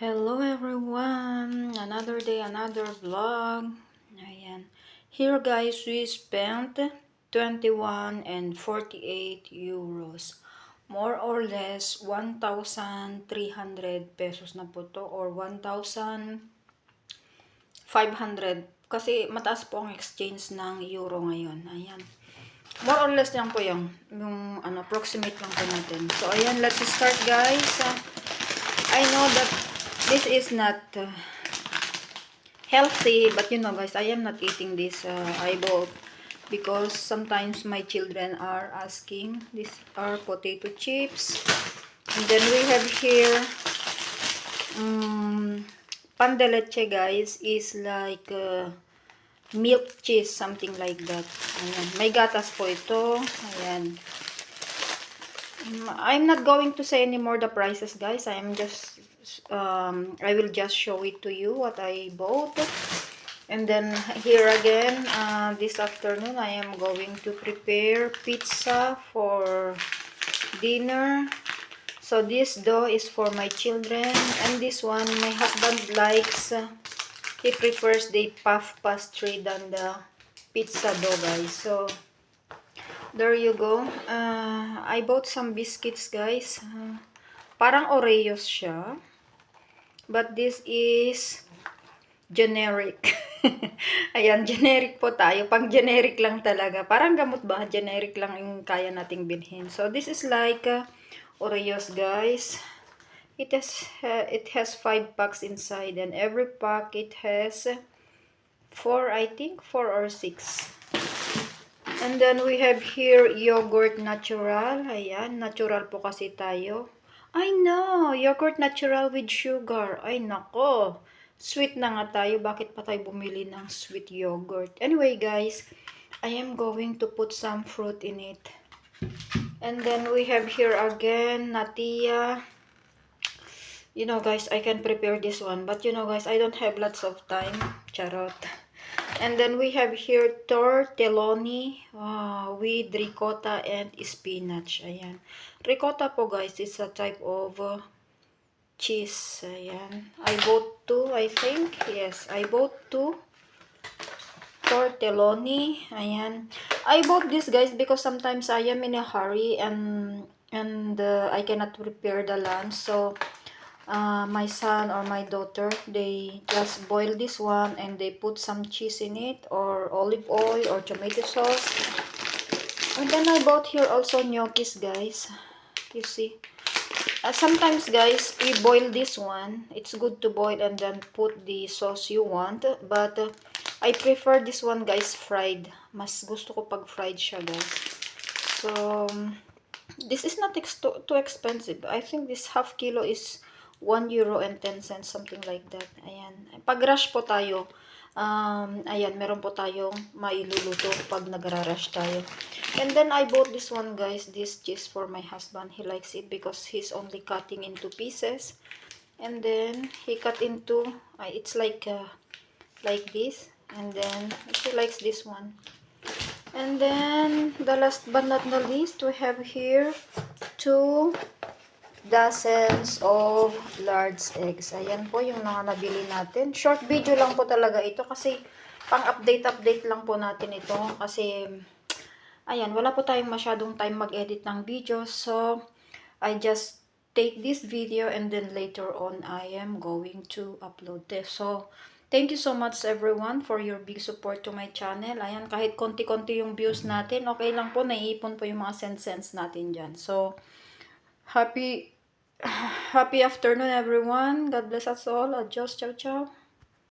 Hello everyone! Another day, another vlog. Ayan. Here guys, we spent 21 and 48 euros. More or less 1,300 pesos na po to or 1,500 kasi mataas po ang exchange ng euro ngayon. Ayan. More or less lang po yung approximate lang po natin. So ayan, let's start guys. I know that this is not healthy, but you know guys, I am not eating this eyeball because sometimes my children are asking. These are potato chips, and then we have here pan de leche guys, is like milk cheese, something like that. Ayan. May gatas po ito. Ayan. I'm not going to say anymore the prices guys. I will just show it to you what I bought. And then here again, this afternoon I am going to prepare pizza for dinner. So this dough is for my children, and this one my husband likes. He prefers the puff pastry than the pizza dough guys. So there you go. I bought some biscuits guys. Parang Oreos siya. But this is generic. Ayan, generic po tayo. Pang generic lang talaga. Parang gamot ba? Generic lang yung kaya nating bilhin. So this is like Oreos guys. It has 5 packs inside, and every pack it has 4, I think 4 or 6. And then we have here yogurt natural. Ayan, natural po kasi tayo. I know, yogurt natural with sugar. Ay nako, sweet na nga tayo. Bakit pa tayo bumili ng sweet yogurt? Anyway guys, I am going to put some fruit in it. And then we have here again, Natia. You know guys, I can prepare this one. But you know guys, I don't have lots of time. Charot. And then we have here tortelloni with ricotta and spinach. Ayan. Ricotta po guys is a type of cheese. Ayan. I bought 2, I think. Yes, I bought 2 tortelloni. Ayan. I bought this guys because sometimes I am in a hurry and I cannot prepare the lunch. So my son or my daughter, they just boil this one and they put some cheese in it or olive oil or tomato sauce. And then I bought here also gnocchis guys. You see, sometimes guys we boil this one. It's good to boil and then put the sauce you want, but I prefer this one guys fried. Mas gusto ko pag fried siya guys. So this is not too expensive. I think this half kilo is 1 euro and 10 cents, something like that. Ayan. Pag rush po tayo, ayan, meron po tayong mailuluto pag nagra-rush tayo. And then I bought this one guys, this cheese for my husband. He likes it because he's only cutting into pieces. And then he cut into, it's like this. And then he likes this one. And then the last but not the least, we have here 2 dozens of large eggs. Ayan po yung mga nabili natin. Short video lang po talaga ito kasi pang update lang po natin ito kasi ayan, wala po tayong masyadong time mag-edit ng video. So I just take this video and then later on I am going to upload this. So thank you so much everyone for your big support to my channel. Ayan, kahit konti-konti yung views natin, okay lang po, naiipon po yung mga cents natin dyan. So happy afternoon everyone. God bless us all. Adios. Ciao ciao.